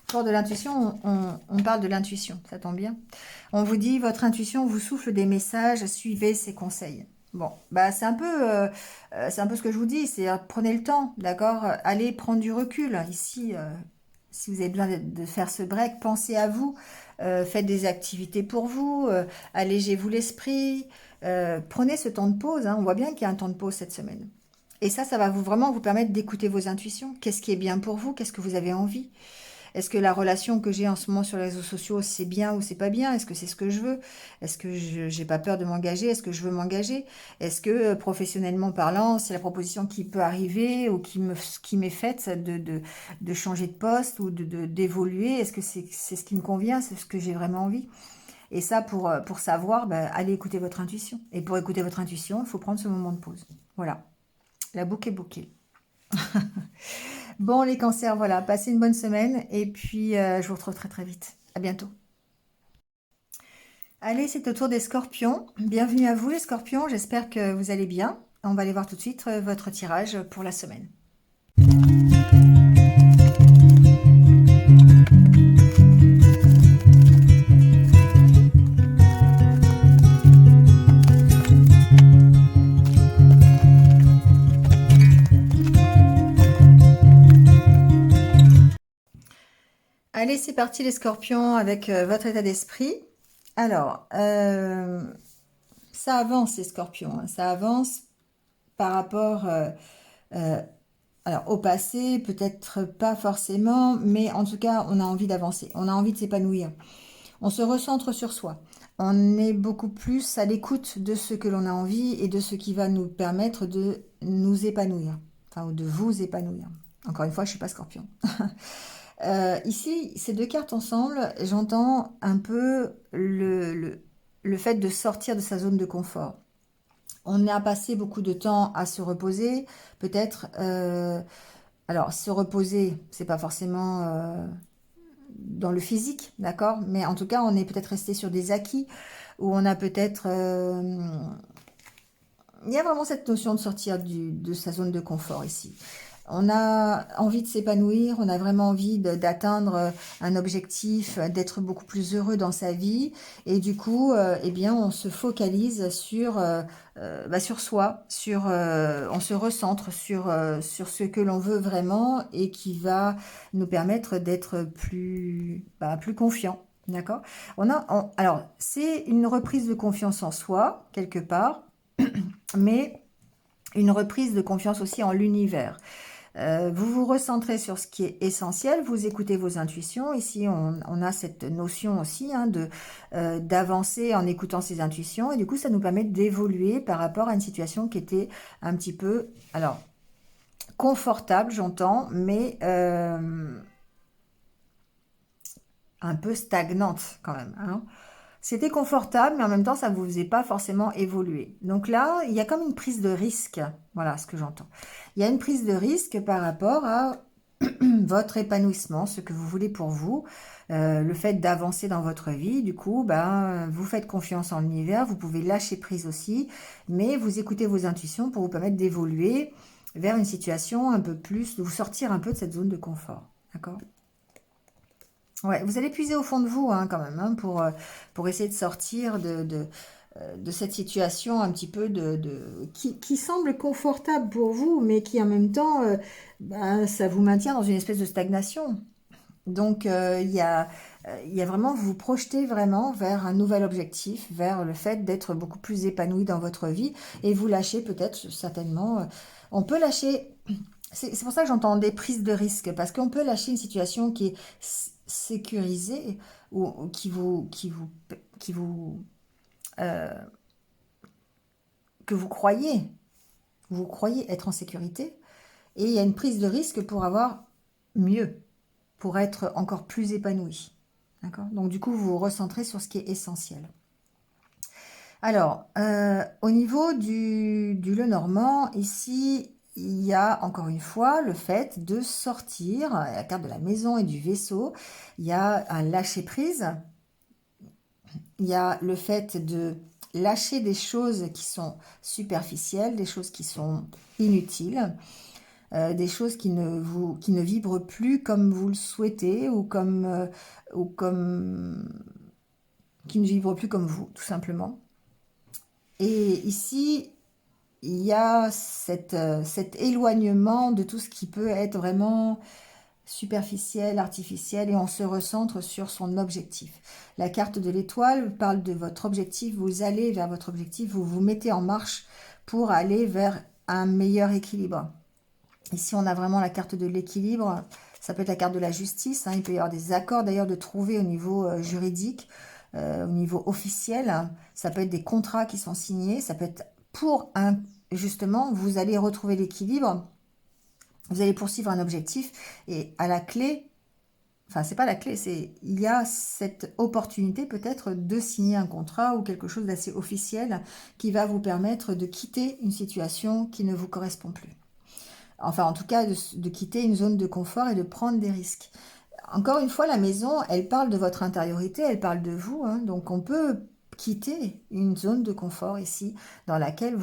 Porte de l'intuition, on parle de l'intuition, ça tombe bien. On vous dit, votre intuition vous souffle des messages, suivez ses conseils. Bon, bah c'est un peu ce que je vous dis, c'est prenez le temps, d'accord? Allez prendre du recul. Ici, si vous avez besoin de faire ce break, pensez à vous, faites des activités pour vous, allégez-vous l'esprit, prenez ce temps de pause, hein. On voit bien qu'il y a un temps de pause cette semaine. Et ça va vraiment vous permettre d'écouter vos intuitions. Qu'est-ce qui est bien pour vous? Qu'est-ce que vous avez envie? Est-ce que la relation que j'ai en ce moment sur les réseaux sociaux, c'est bien ou c'est pas bien? Est-ce que c'est ce que je veux? Est-ce que je n'ai pas peur de m'engager? Est-ce que je veux m'engager? Est-ce que professionnellement parlant, c'est la proposition qui peut arriver ou qui m'est faite de changer de poste ou d'évoluer? Est-ce que c'est ce qui me convient? C'est ce que j'ai vraiment envie? Et ça, pour savoir, bah, allez écouter votre intuition. Et pour écouter votre intuition, il faut prendre ce moment de pause. Voilà, la boucle est bouclée. Bon, les cancers, voilà, passez une bonne semaine et puis je vous retrouve très très vite. À bientôt. Allez, c'est au tour des scorpions. Bienvenue à vous les scorpions, j'espère que vous allez bien. On va aller voir tout de suite votre tirage pour la semaine. Allez, c'est parti les scorpions avec votre état d'esprit. Alors, ça avance les scorpions, hein, ça avance par rapport euh, alors, au passé, peut-être pas forcément, mais en tout cas, on a envie d'avancer, on a envie de s'épanouir. On se recentre sur soi. On est beaucoup plus à l'écoute de ce que l'on a envie et de ce qui va nous permettre de nous épanouir, enfin, ou de vous épanouir. Encore une fois, je ne suis pas Scorpion. Ici, ces deux cartes ensemble, j'entends un peu le fait de sortir de sa zone de confort. On a passé beaucoup de temps à se reposer, peut-être. Alors, se reposer, c'est pas forcément dans le physique, d'accord? Mais en tout cas, on est peut-être resté sur des acquis, où on a peut-être... il y a vraiment cette notion de sortir de sa zone de confort ici. On a envie de s'épanouir, on a vraiment envie d'atteindre un objectif, d'être beaucoup plus heureux dans sa vie. Et du coup, eh bien, on se focalise sur soi, on se recentre sur ce que l'on veut vraiment et qui va nous permettre d'être plus confiant. D'accord? Alors, c'est une reprise de confiance en soi, quelque part, mais une reprise de confiance aussi en l'univers. Vous vous recentrez sur ce qui est essentiel, vous écoutez vos intuitions. Ici, on a cette notion aussi d'avancer en écoutant ses intuitions. Et du coup, ça nous permet d'évoluer par rapport à une situation qui était un petit peu, alors, confortable, j'entends, mais un peu stagnante quand même, hein. C'était confortable, mais en même temps, ça ne vous faisait pas forcément évoluer. Donc là, il y a comme une prise de risque. Voilà ce que j'entends. Il y a une prise de risque par rapport à votre épanouissement, ce que vous voulez pour vous, le fait d'avancer dans votre vie. Du coup, vous faites confiance en l'univers, vous pouvez lâcher prise aussi, mais vous écoutez vos intuitions pour vous permettre d'évoluer vers une situation un peu plus, de vous sortir un peu de cette zone de confort. D'accord? Ouais, vous allez puiser au fond de vous quand même pour essayer de sortir de cette situation un petit peu qui semble confortable pour vous, mais qui en même temps, ça vous maintient dans une espèce de stagnation. Donc, il y a vraiment, vous vous projetez vraiment vers un nouvel objectif, vers le fait d'être beaucoup plus épanoui dans votre vie et vous lâchez peut-être, certainement, on peut lâcher, c'est pour ça que j'entends des prises de risque, parce qu'on peut lâcher une situation qui est sécurisée ou qui vous, euh, que vous croyez être en sécurité et il y a une prise de risque pour avoir mieux, pour être encore plus épanoui. D'accord? Donc du coup, vous vous recentrez sur ce qui est essentiel. Alors, au niveau du Lenormand, ici, il y a encore une fois le fait de sortir, la carte de la maison et du vaisseau, il y a un lâcher-prise, il y a le fait de lâcher des choses qui sont superficielles, des choses qui sont inutiles, des choses qui ne vibrent plus comme vous le souhaitez ou comme qui ne vibrent plus comme vous, tout simplement. Et ici, il y a cet éloignement de tout ce qui peut être vraiment superficiel, artificiel, et on se recentre sur son objectif. La carte de l'étoile parle de votre objectif, vous allez vers votre objectif, vous vous mettez en marche pour aller vers un meilleur équilibre. Ici, on a vraiment la carte de l'équilibre. Ça peut être la carte de la justice. Il peut y avoir des accords d'ailleurs de trouver au niveau juridique, au niveau officiel. Ça peut être des contrats qui sont signés. Ça peut être justement, vous allez retrouver l'équilibre. Vous allez poursuivre un objectif. Et à la clé, enfin, c'est pas la clé, il y a cette opportunité peut-être de signer un contrat ou quelque chose d'assez officiel qui va vous permettre de quitter une situation qui ne vous correspond plus. Enfin, en tout cas, de quitter une zone de confort et de prendre des risques. Encore une fois, la maison, elle parle de votre intériorité, elle parle de vous. Donc, on peut quitter une zone de confort ici, dans laquelle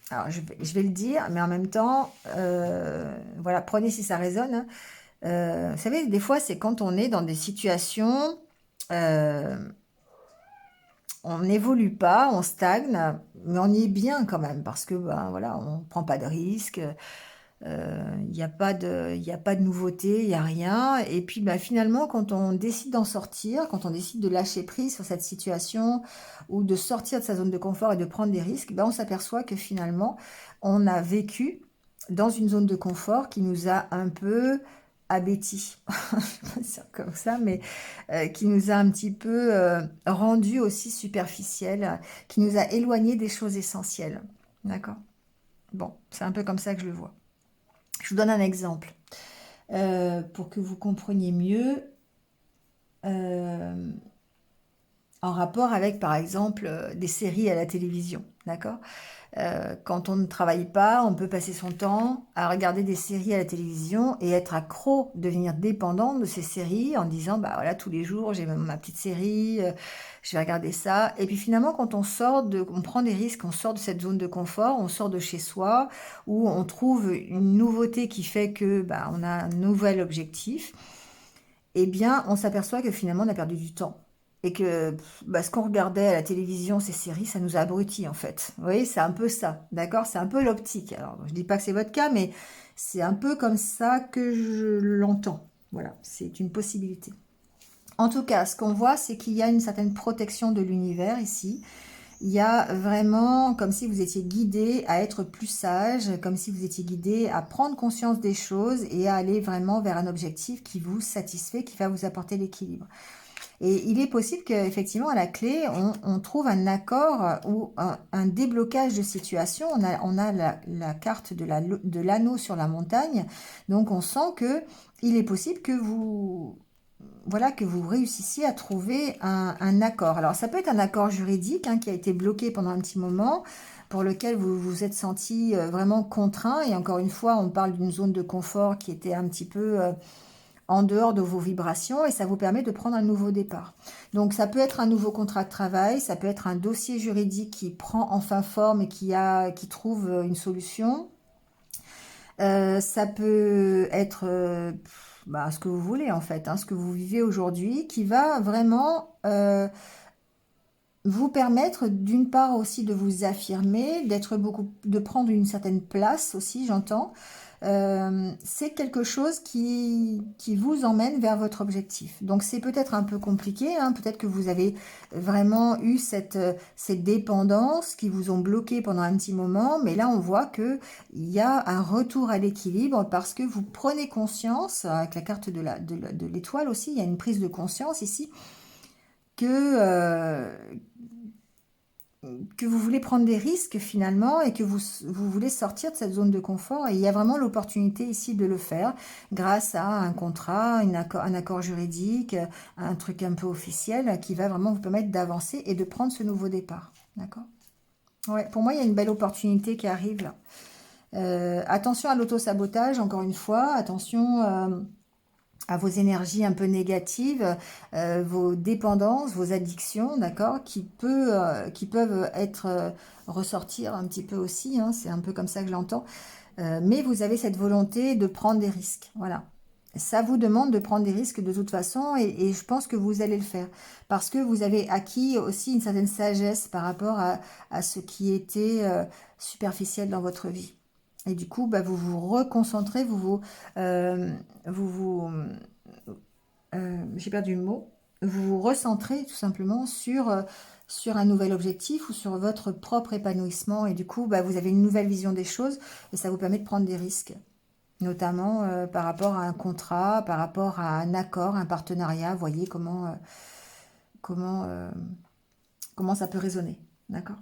alors, je vais le dire, mais en même temps, voilà, prenez si ça résonne. Vous savez, des fois, c'est quand on est dans des situations... on n'évolue pas, on stagne, mais on y est bien quand même, parce que voilà, on ne prend pas de risques. Il n'y a pas de nouveauté, il n'y a rien. Et puis bah, finalement, quand on décide d'en sortir, quand on décide de lâcher prise sur cette situation ou de sortir de sa zone de confort et de prendre des risques, bah, on s'aperçoit que finalement, on a vécu dans une zone de confort qui nous a un peu abétis, je vais pas dire comme ça, mais qui nous a un petit peu rendu aussi superficiels, qui nous a éloignés des choses essentielles. D'accord? Bon, c'est un peu comme ça que je le vois. Je vous donne un exemple pour que vous compreniez mieux euh, en rapport avec, par exemple, des séries à la télévision. D'accord? Quand on ne travaille pas, on peut passer son temps à regarder des séries à la télévision et être accro, devenir dépendant de ces séries en disant, bah voilà, tous les jours, j'ai ma petite série, je vais regarder ça. Et puis finalement, quand on prend des risques, on sort de cette zone de confort, on sort de chez soi, où on trouve une nouveauté qui fait que, bah, on a un nouvel objectif, eh bien, on s'aperçoit que finalement, on a perdu du temps. Et que bah, ce qu'on regardait à la télévision, ces séries, ça nous a abrutis en fait. Vous voyez, c'est un peu ça, d'accord? C'est un peu l'optique. Alors, je dis pas que c'est votre cas, mais c'est un peu comme ça que je l'entends. Voilà, c'est une possibilité. En tout cas, ce qu'on voit, c'est qu'il y a une certaine protection de l'univers ici. Il y a vraiment comme si vous étiez guidé à être plus sage, comme si vous étiez guidé à prendre conscience des choses et à aller vraiment vers un objectif qui vous satisfait, qui va vous apporter l'équilibre. Et il est possible qu'effectivement, à la clé, on trouve un accord ou un déblocage de situation. On a la carte de l'anneau sur la montagne. Donc, on sent que il est possible que voilà, que vous réussissiez à trouver un accord. Alors, ça peut être un accord juridique qui a été bloqué pendant un petit moment, pour lequel vous vous êtes senti vraiment contraint. Et encore une fois, on parle d'une zone de confort qui était un petit peu en dehors de vos vibrations et ça vous permet de prendre un nouveau départ. Donc ça peut être un nouveau contrat de travail, ça peut être un dossier juridique qui prend enfin forme et qui trouve une solution. Ça peut être ce que vous voulez en fait, ce que vous vivez aujourd'hui, qui va vraiment vous permettre d'une part aussi de vous affirmer, de prendre une certaine place aussi, j'entends. C'est quelque chose qui vous emmène vers votre objectif. Donc c'est peut-être un peu compliqué, peut-être que vous avez vraiment eu cette dépendance qui vous ont bloqué pendant un petit moment, mais là on voit que il y a un retour à l'équilibre parce que vous prenez conscience, avec la carte de l'étoile aussi, il y a une prise de conscience ici, que, que vous voulez prendre des risques finalement et que vous voulez sortir de cette zone de confort. Et il y a vraiment l'opportunité ici de le faire grâce à un contrat, un accord juridique, un truc un peu officiel qui va vraiment vous permettre d'avancer et de prendre ce nouveau départ. D'accord? Ouais, pour moi, il y a une belle opportunité qui arrive là. Attention à l'auto-sabotage, encore une fois, attention à vos énergies un peu négatives, vos dépendances, vos addictions, d'accord, qui peuvent être ressortir un petit peu aussi, c'est un peu comme ça que je l'entends. Mais vous avez cette volonté de prendre des risques, voilà. Ça vous demande de prendre des risques de toute façon et je pense que vous allez le faire parce que vous avez acquis aussi une certaine sagesse par rapport à ce qui était superficiel dans votre vie. Et du coup, bah, vous vous reconcentrez, euh, j'ai perdu le mot, vous vous recentrez tout simplement sur un nouvel objectif ou sur votre propre épanouissement. Et du coup, bah, vous avez une nouvelle vision des choses et ça vous permet de prendre des risques, notamment par rapport à un contrat, par rapport à un accord, un partenariat. Vous voyez comment, euh, comment ça peut résonner. D'accord?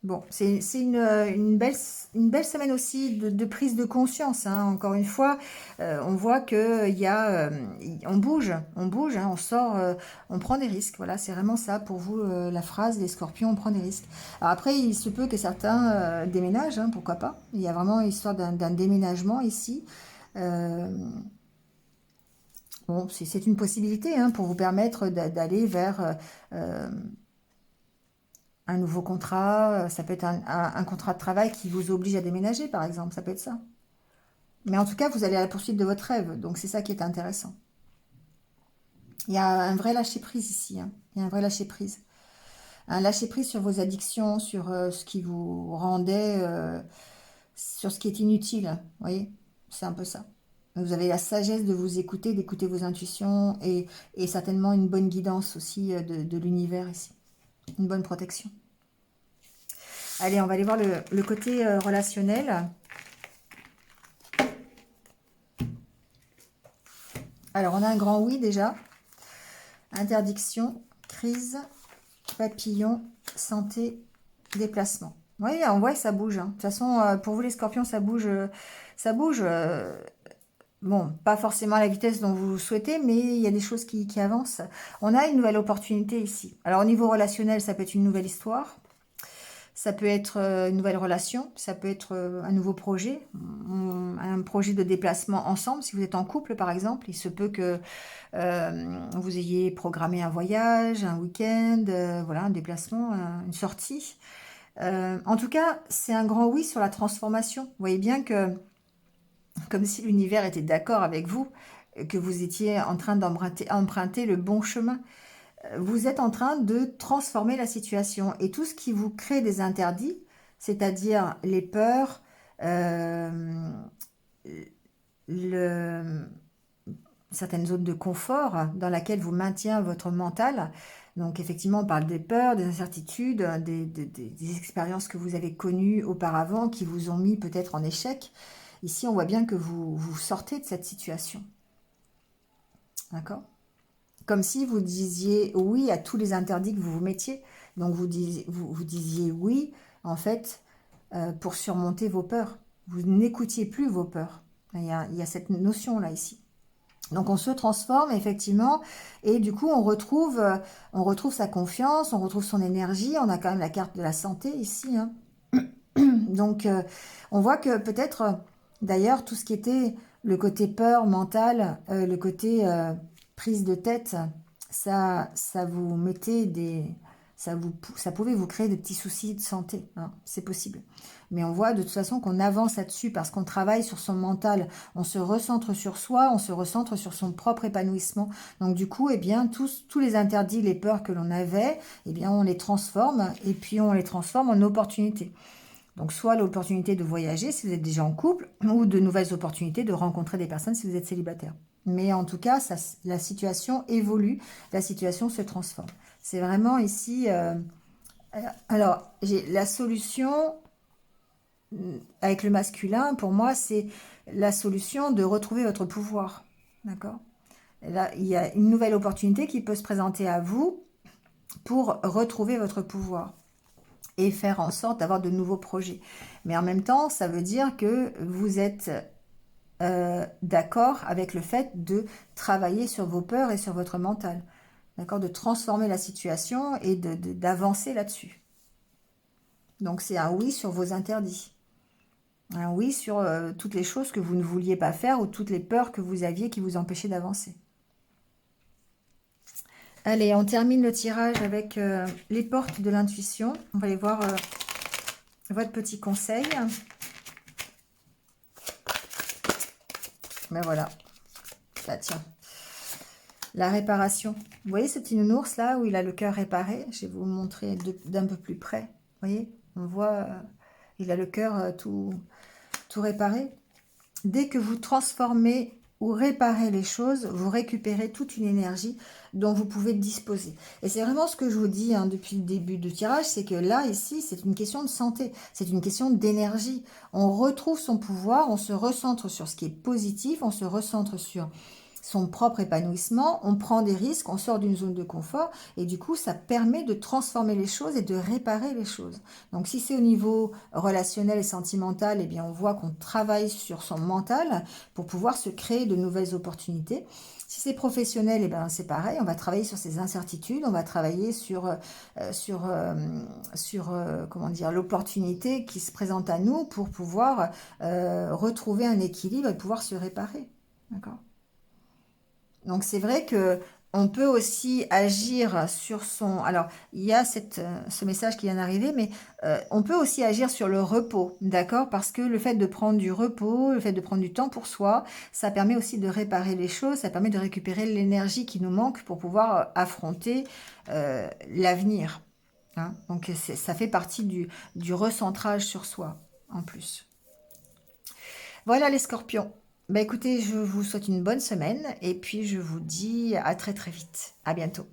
Bon, c'est une belle semaine aussi de prise de conscience, Encore une fois, on voit que on bouge, on sort, on prend des risques. Voilà, c'est vraiment ça pour vous la phrase les scorpions, on prend des risques. Alors après, il se peut que certains déménagent, pourquoi pas. Il y a vraiment l'histoire d'un déménagement ici. Euh, bon, c'est une possibilité pour vous permettre d'aller vers un nouveau contrat, ça peut être un contrat de travail qui vous oblige à déménager, par exemple, ça peut être ça. Mais en tout cas, vous allez à la poursuite de votre rêve, donc c'est ça qui est intéressant. Il y a un vrai lâcher-prise ici, Il y a un vrai lâcher-prise. Un lâcher-prise sur vos addictions, sur ce qui vous rendait sur ce qui est inutile. Vous voyez, c'est un peu ça. Vous avez la sagesse de vous écouter, d'écouter vos intuitions et certainement une bonne guidance aussi de l'univers ici. Une bonne protection. Allez, on va aller voir le côté relationnel. Alors, on a un grand oui déjà. Interdiction, crise, papillon, santé, déplacement. Oui, on voit que ça bouge. Hein. De toute façon, pour vous les scorpions, ça bouge. Ça bouge. Bon, pas forcément à la vitesse dont vous souhaitez, mais il y a des choses qui avancent. On a une nouvelle opportunité ici. Alors, au niveau relationnel, ça peut être une nouvelle histoire. Ça peut être une nouvelle relation, ça peut être un nouveau projet, un projet de déplacement ensemble. Si vous êtes en couple, par exemple, il se peut que vous ayez programmé un voyage, un week-end, voilà, un déplacement, une sortie. En tout cas, c'est un grand oui sur la transformation. Vous voyez bien que, comme si l'univers était d'accord avec vous, que vous étiez en train d'emprunter le bon chemin. Vous êtes en train de transformer la situation. Et tout ce qui vous crée des interdits, c'est-à-dire les peurs, certaines zones de confort dans laquelle vous maintenez votre mental. Donc effectivement, on parle des peurs, des incertitudes, des expériences que vous avez connues auparavant qui vous ont mis peut-être en échec. Ici, on voit bien que vous sortez de cette situation. D'accord ? Comme si vous disiez oui à tous les interdits que vous vous mettiez. Donc vous disiez oui, en fait, pour surmonter vos peurs. Vous n'écoutiez plus vos peurs. Il y a cette notion-là ici. Donc on se transforme effectivement et du coup on retrouve sa confiance, on retrouve son énergie. On a quand même la carte de la santé ici. Hein. Donc on voit que peut-être, d'ailleurs, tout ce qui était le côté peur mentale, le côté prise de tête, ça vous mettait ça pouvait vous créer des petits soucis de santé, hein, c'est possible. Mais on voit de toute façon qu'on avance là-dessus parce qu'on travaille sur son mental, on se recentre sur soi, on se recentre sur son propre épanouissement. Donc du coup, eh bien, tous les interdits, les peurs que l'on avait, eh bien, on les transforme et puis on les transforme en opportunités. Donc soit l'opportunité de voyager si vous êtes déjà en couple, ou de nouvelles opportunités de rencontrer des personnes si vous êtes célibataire. Mais en tout cas, la situation évolue, la situation se transforme. C'est vraiment ici... alors, j'ai la solution avec le masculin, pour moi, c'est la solution de retrouver votre pouvoir. D'accord ? Là, il y a une nouvelle opportunité qui peut se présenter à vous pour retrouver votre pouvoir et faire en sorte d'avoir de nouveaux projets. Mais en même temps, ça veut dire que vous êtes d'accord avec le fait de travailler sur vos peurs et sur votre mental. D'accord ? De transformer la situation et d'avancer là-dessus. Donc c'est un oui sur vos interdits. Un oui sur toutes les choses que vous ne vouliez pas faire ou toutes les peurs que vous aviez qui vous empêchaient d'avancer. Allez, on termine le tirage avec les portes de l'intuition. On va aller voir votre petit conseil. Ben voilà. Là, tiens. La réparation. Vous voyez ce petit nounours là où il a le cœur réparé? Je vais vous montrer d'un peu plus près. Vous voyez? On voit, il a le cœur tout réparé. Dès que vous transformez ou réparez les choses, vous récupérez toute une énergie dont vous pouvez disposer. Et c'est vraiment ce que je vous dis hein, depuis le début du tirage, c'est que là, ici, c'est une question de santé, c'est une question d'énergie. On retrouve son pouvoir, on se recentre sur ce qui est positif, on se recentre sur son propre épanouissement, on prend des risques, on sort d'une zone de confort et du coup ça permet de transformer les choses et de réparer les choses. Donc si c'est au niveau relationnel et sentimental, eh bien on voit qu'on travaille sur son mental pour pouvoir se créer de nouvelles opportunités. Si c'est professionnel, eh ben c'est pareil, on va travailler sur ses incertitudes, on va travailler sur comment dire, l'opportunité qui se présente à nous pour pouvoir retrouver un équilibre et pouvoir se réparer. D'accord ? Donc c'est vrai que on peut aussi agir sur son... Alors, il y a ce message qui vient d'arriver, mais on peut aussi agir sur le repos, d'accord? Parce que le fait de prendre du repos, le fait de prendre du temps pour soi, ça permet aussi de réparer les choses, ça permet de récupérer l'énergie qui nous manque pour pouvoir affronter l'avenir. Hein? Donc ça fait partie du recentrage sur soi, en plus. Voilà les scorpions. Bah écoutez, je vous souhaite une bonne semaine et puis je vous dis à très très vite. À bientôt.